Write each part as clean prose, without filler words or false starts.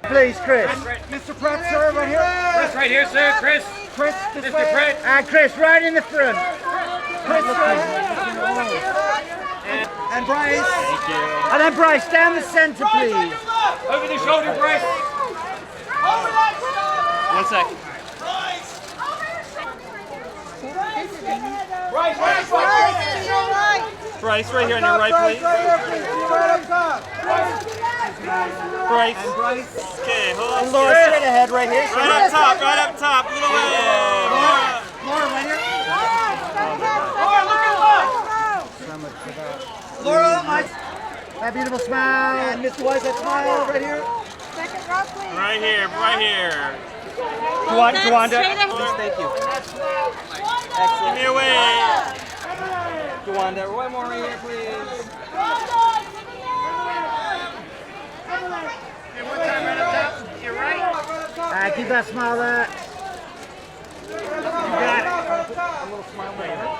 please, Chris. Mr. Pratt, sir, right here. Chris, right here, sir. Chris. Chris, Mr. Pratt. And Chris, right in the front. Chris, and Bryce. Thank you. And then Bryce, down the centre, please. Over the shoulder, Bryce. 1 sec. Bryce, right here on your right, please. Right up top. Bryce. And Bryce. Okay, hold on. Laura, straight ahead, right here. Right up top, right up top. A little way. Laura, right here. Laura, nice. That beautiful smile. And Mr. Weiss, that smile right here. Second row, please. Right here, right here. Tawanda. Thank you. Give me a wave. Tawanda, one more right here, please. One time right up top. You're right. Keep that smile there. You got it. A little smile right here.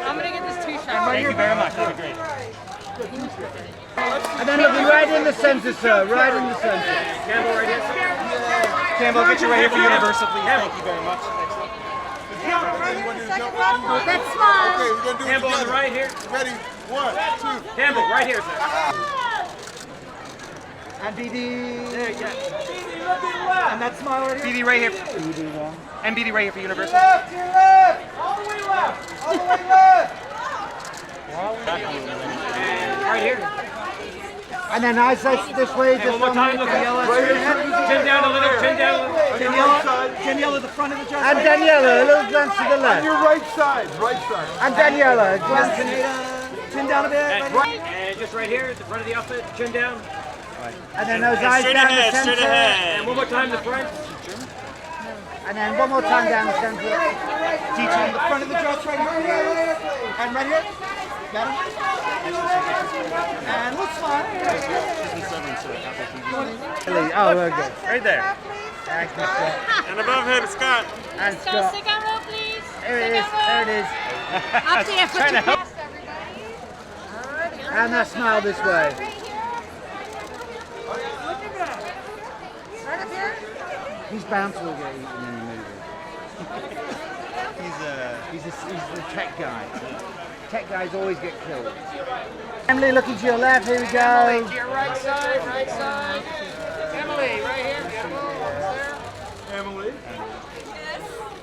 I'm going to get this t-shirt. Thank you very much. That'd be great. And then looking right in the centre, sir. Right in the centre. Campbell, right here. Campbell, get you right here for Universal, please. Thank you very much. Second row. That's smile. Okay, we're gonna do it Campbell on the together. right here. Ready? 1, 2. Campbell, right here, sir. And BD. There you go. And that smile right here. BD right here. BD one. And BD right here for Universal. Left, to your left. All the way left. All the way left. Right here. And then eyes this way. Hey, one more time. Look at yellow. Chin down a little. Chin down a little. Daniela, the front of the dress. And Daniela, a little glance to the left. Your right side, right side. And Daniela, glance. Chin down a bit. And just right here at the front of the outfit. Chin down. And then those eyes Straight down the ahead. Straight centre. ahead. And one more time the front. And then one more time down the centre. Teaching the front of the dress right here. And right here. Got him. And let's smile. Oh, we're good. Right there. Thank you, Scott. And above him, Scott. And Go Scott. second row, please. There it is. There it is. Up there for Trying to help. everybody. And that smile this way. Right here. Right up here. He's bound to get eaten in the movie. He's the tech guy. Tech guys always get killed. Emily, looking to your left. Here we go. To your right side, right side. Emily, right here. Emily.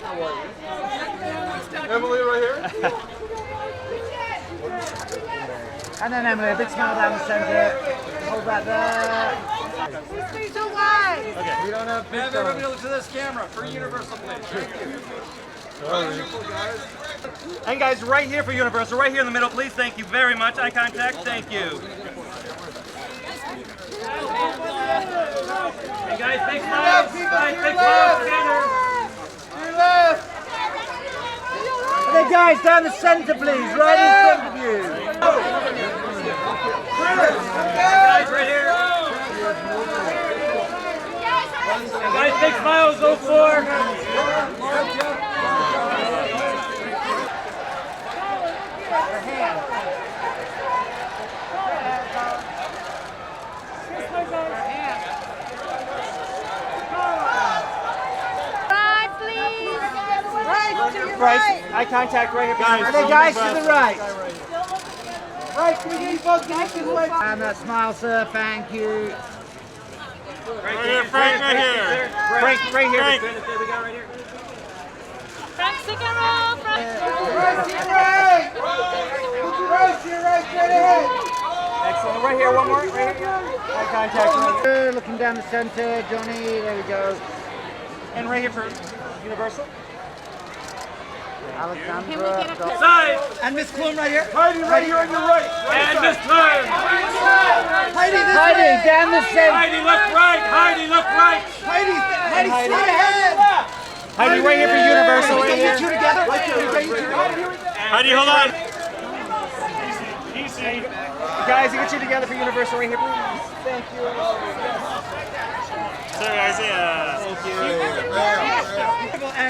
How are you? Emily, right here. And then Emily, a big smile down the centre. Hold that there. Please so wide. We don't have big dogs. Look to this camera for Universal, please. And guys, right here for Universal, right here in the middle, please. Thank you very much. Eye contact. Thank you. Hey guys, big smiles. Guys, big smiles together. And then guys, down the centre, please. Right in front of you. Guys, right here. And guys, big smiles. 04. Right, please. Right to your Bryce, right. eye contact right here. And then guys to the right. Right, can we get you folks back this way? And that smile, sir. Thank you. Right here, Frank, right here. Frank, right here. Frank. There we go, right here. Frank, second row. Frank. Right, to your right. Right, to your right, straight ahead. Excellent. Right here, one more. Right here. Eye contact. Right here. Looking down the centre, Johnny. There we go. And right here for Universal. Alexandra. Side. And Miss Clum right here. Heidi, right here on your right. And this time. Heidi, this Heidi, way. down the centre. Heidi, look right. Heidi, look right. Heidi, straight ahead. Heidi, right here for Universal. Can we Right get here. you together? Can we get you together? Heidi, hold on. Guys, get you together for Universal right here, please. Thank you. Sorry, Isaiah.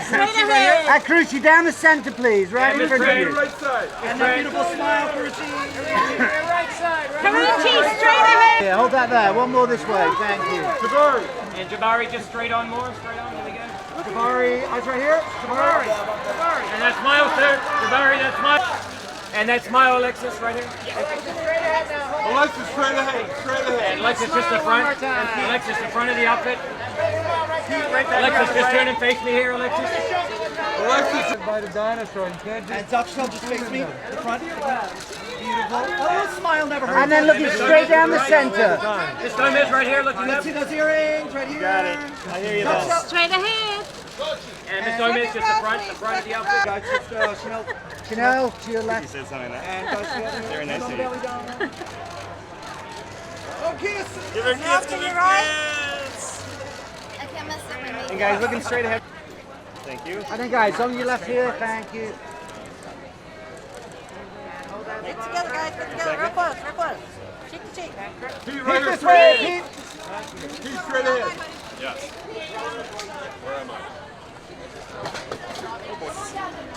Straight ahead. Cruci, down the centre, please. Right in front of you. Right side. And that beautiful smile, Percy. Karuchi, straight ahead. Yeah, hold that there. One more this way. Thank you. Jabari. And Jabari, just straight on more. Straight on. There we go. Jabari, eyes right here. Jabari. And that's Smile, sir. Jabari, that's Smile. And that's Smile, Alexis, right here. Alexis, straight ahead. Straight ahead. And Alexis, just the front. Alexis, the front of the outfit. Alexis, just turn and face me here, Alexis. Alexis. By the dinosaur. You can't just... And Duckshell, just face me. The front. Beautiful. Oh, smile never hurts. And then looking straight down the center. This time is right here, looking up. Let's see those earrings right here. Got it. I hear you though. Straight ahead. And Miss Gomez, just the front of the outfit. Guys, just Chanel. Chanel, to your left. said something like that. And guys, together. Very nice to Belly down. Oh, kiss. Give her kiss, give her kiss. And guys, looking straight ahead. Thank you. And then guys, on your left here. Thank you. Get together, guys. Get together. Real close. Real close. Cheek to cheek. Pete, right here. This way, Pete. Pete, straight ahead. Yes.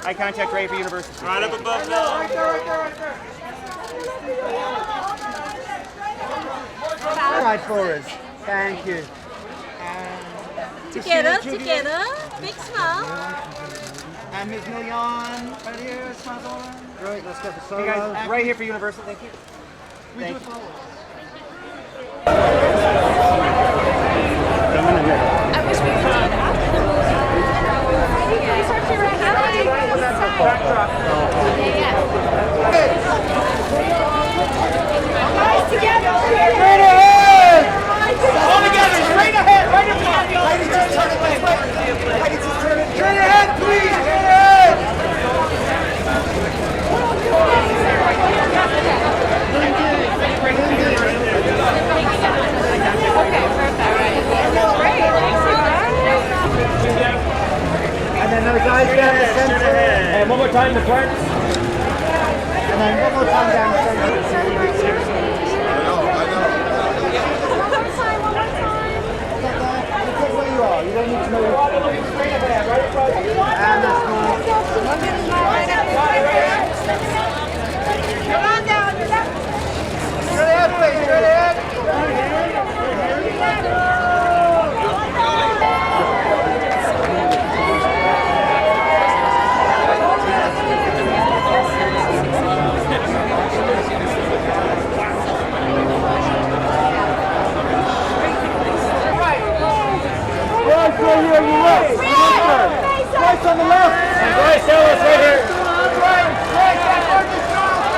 Eye contact right for university. Right up above now. Right there. Side for us. Thank you. Together. Big smile. And Ms. Million, right here, smiles on. Great, let's go for solo. You guys, right here for Universal, thank you. We do it follow. I wish we could do that. Guys, together. Straight ahead! All together, straight ahead, right in front. Ladies, just turn it this way. Ladies, just turn it. Straight ahead, please, straight ahead! And then those eyes down the center. And one more time, the front. And then one more time down the center. Look where you are. You don't need to know. And that's smile. Come on down. Straight ahead, please, straight ahead. Bryce, right here on your left. Bryce on the left. And Bryce Ellis right here. Bryce, that Marcus Charles.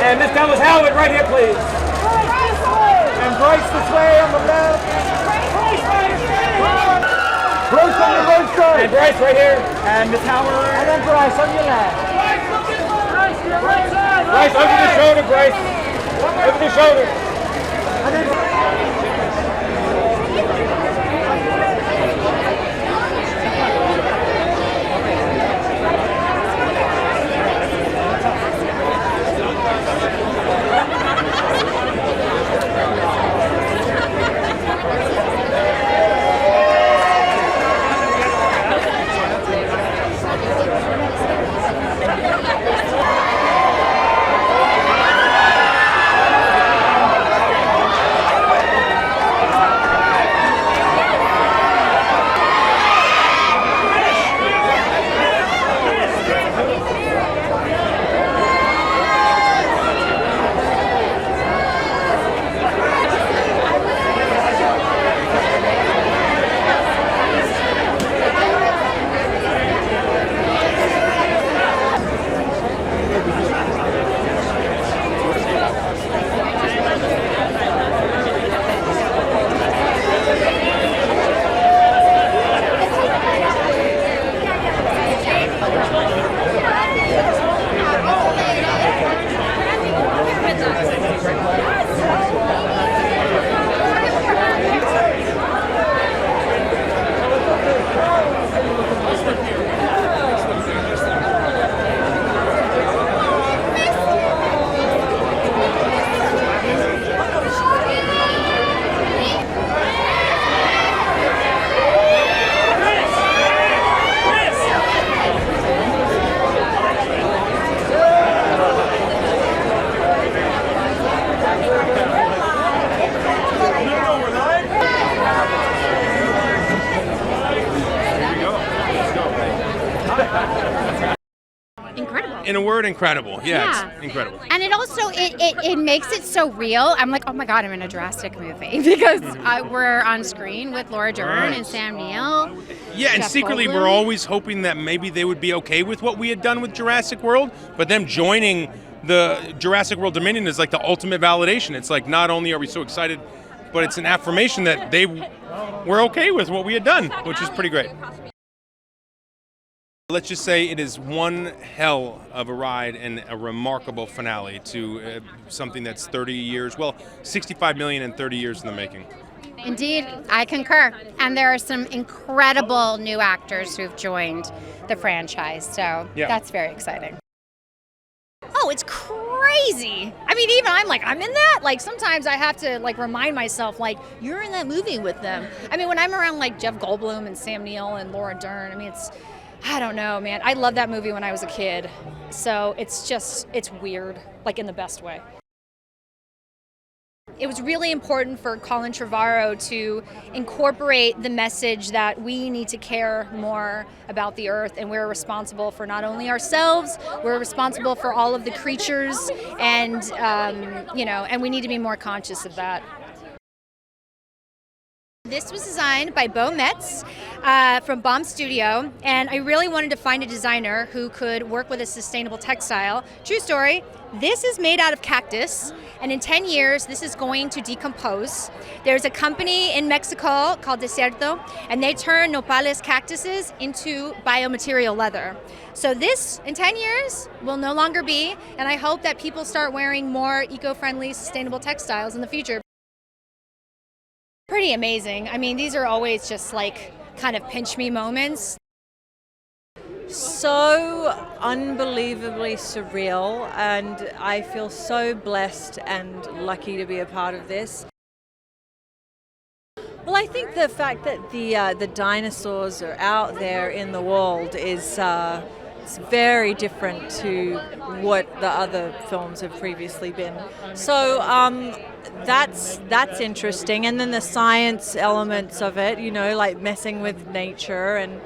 And Miss Thomas Howard right here, please. And Bryce this way on the left. Bryce on the right side. And Bryce right here. And Miss Howard. And then Bryce on your left. Bryce, over the shoulder, Bryce. Over the shoulder. And then in a word, incredible. Yeah. It's incredible. And it also it makes it so real. I'm like, oh my god, I'm in a Jurassic movie because we're on screen with Laura Dern and Sam Neill. Yeah, and Jeff secretly Goldblum. we're always hoping that maybe they would be okay with what we had done with Jurassic World, but them joining the Jurassic World Dominion is like the ultimate validation. It's like not only are we so excited, but it's an affirmation that they were okay with what we had done, which is pretty great. Let's just say it is one hell of a ride and a remarkable finale to something that's 30 years, well, 65 million and 30 years in the making. Indeed, I concur. And there are some incredible new actors who've joined the franchise, so that's very exciting. Oh, it's crazy. I mean, even I'm like, I'm in that? Like, sometimes I have to, like, remind myself, like, you're in that movie with them. I mean, when I'm around, like, Jeff Goldblum and Sam Neill and Laura Dern, I mean, I don't know, man. I loved that movie when I was a kid. So it's weird, like, in the best way. It was really important for Colin Trevorrow to incorporate the message that we need to care more about the earth, and we're responsible for not only ourselves, we're responsible for all of the creatures, and and we need to be more conscious of that. This was designed by Bo Metz from Bomb Studio, and I really wanted to find a designer who could work with a sustainable textile. True story, this is made out of cactus, and in 10 years, this is going to decompose. There's a company in Mexico called Desierto, and they turn nopales cactuses into biomaterial leather. So this, in 10 years, will no longer be, and I hope that people start wearing more eco-friendly, sustainable textiles in the future. Pretty amazing. I mean, these are always just like kind of pinch me moments. So unbelievably surreal, and I feel so blessed and lucky to be a part of this. Well, I think the fact that the dinosaurs are out there in the world is it's very different to what the other films have previously been. So that's interesting, and then the science elements of it, like messing with nature, and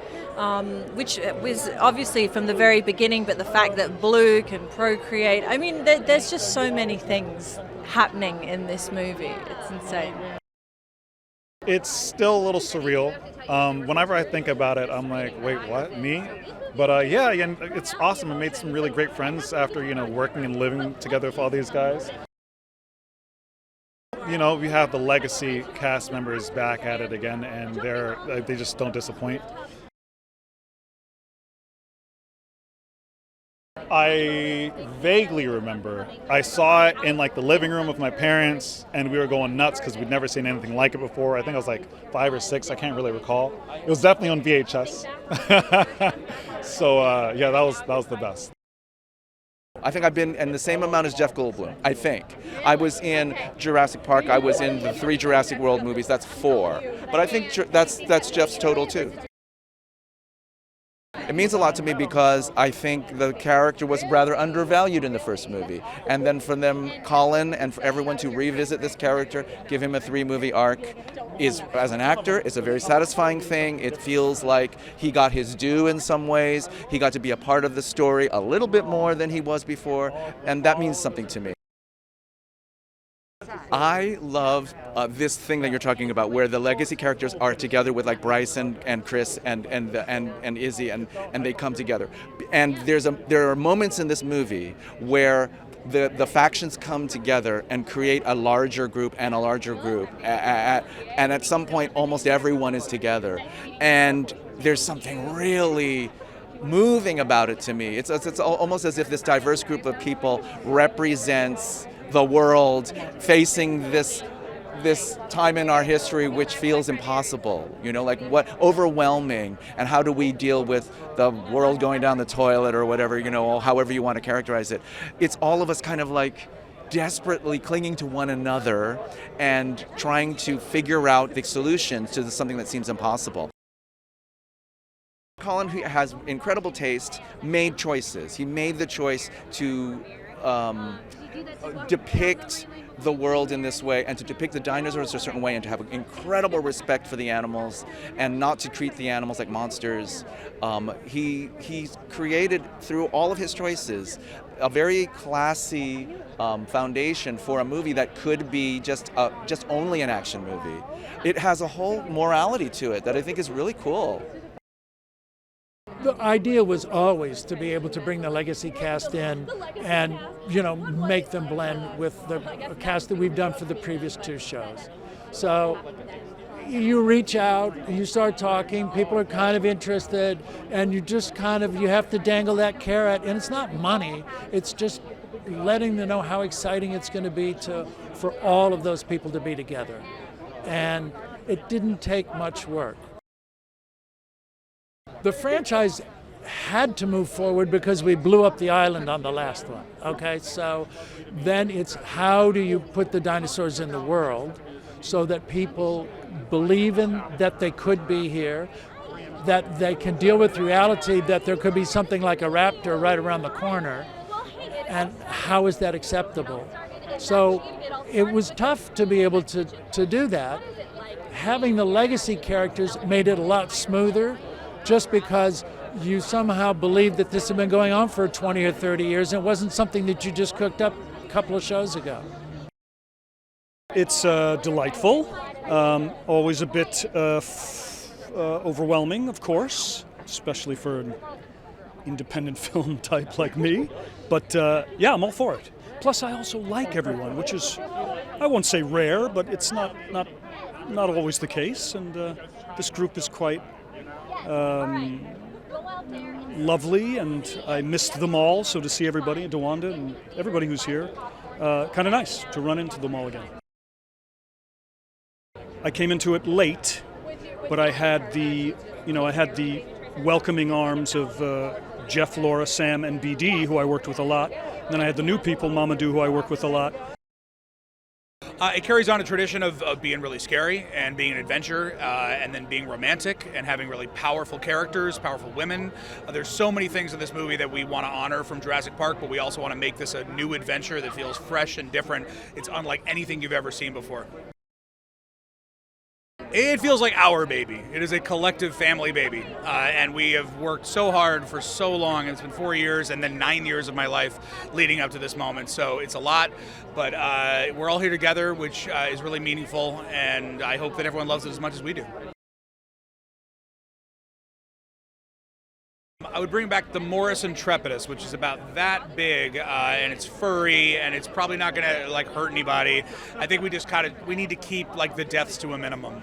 which was obviously from the very beginning, but the fact that blue can procreate. I mean, there's just so many things happening in this movie. It's insane. It's still a little surreal. Whenever I think about it, I'm like, wait, what? Me? But yeah, it's awesome. I made some really great friends after, working and living together with all these guys. We have the legacy cast members back at it again, and they just don't disappoint. I vaguely remember I saw it in like the living room with my parents, and we were going nuts because we'd never seen anything like it before. I think I was like 5 or 6. I can't really recall. It was definitely on VHS. So yeah, that was the best. I think I've been in the same amount as Jeff Goldblum, I think. I was in Jurassic Park. I was in the 3 Jurassic World movies. That's 4. But I think that's Jeff's total too. It means a lot to me because I think the character was rather undervalued in the first movie. And then for them, Colin, and for everyone to revisit this character, give him a 3-movie arc, is, as an actor, it's a very satisfying thing. It feels like he got his due in some ways. He got to be a part of the story a little bit more than he was before, and that means something to me. I love this thing that you're talking about, where the legacy characters are together with like Bryce and Chris and Izzy, and they come together. And there are moments in this movie where the factions come together and create a larger group and a larger group, and at some point almost everyone is together, and there's something really moving about it to me. It's almost as if this diverse group of people represents the world facing this time in our history which feels impossible, like what overwhelming, and how do we deal with the world going down the toilet or whatever, or however you want to characterize it. It's all of us kind of like desperately clinging to one another and trying to figure out the solutions to something that seems impossible. Colin, who has incredible taste, made choices. He made the choice to depict the world in this way and to depict the dinosaurs a certain way and to have incredible respect for the animals and not to treat the animals like monsters. He's created through all of his choices a very classy foundation for a movie that could be just only an action movie. It has a whole morality to it that I think is really cool. The idea was always to be able to bring the legacy cast in and, make them blend with the cast that we've done for the previous two shows. So you reach out, you start talking, people are kind of interested, and you just you have to dangle that carrot, and it's not money, it's just letting them know how exciting it's going to be for all of those people to be together. And it didn't take much work. The franchise had to move forward because we blew up the island on the last one, okay? So then it's how do you put the dinosaurs in the world so that people believe in that they could be here, that they can deal with reality that there could be something like a raptor right around the corner, and how is that acceptable? So it was tough to be able to do that. Having the legacy characters made it a lot smoother, just because you somehow believe that this had been going on for 20 or 30 years and it wasn't something that you just cooked up a couple of shows ago. It's delightful, always a bit overwhelming, of course, especially for an independent film type like me, but yeah, I'm all for it. Plus I also like everyone, which is, I won't say rare, but it's not always the case, and this group is quite lovely, and I missed them all, so to see everybody, DeWanda and everybody who's here, kind of nice to run into them all again. I came into it late, but I had the welcoming arms of Jeff, Laura, Sam, and BD, who I worked with a lot. And then I had the new people, Mamoudou, who I work with a lot. It carries on a tradition of being really scary and being an adventure and then being romantic and having really powerful characters, powerful women. There's so many things in this movie that we want to honor from Jurassic Park, but we also want to make this a new adventure that feels fresh and different. It's unlike anything you've ever seen before. It feels like our baby. It is a collective family baby, and we have worked so hard for so long. It's been 4 years and then 9 years of my life leading up to this moment, so it's a lot, but we're all here together, which is really meaningful, and I hope that everyone loves it as much as we do. I would bring back the Morris Intrepidus, which is about that big, and it's furry, and it's probably not going to hurt anybody. I think we just we need to keep the deaths to a minimum.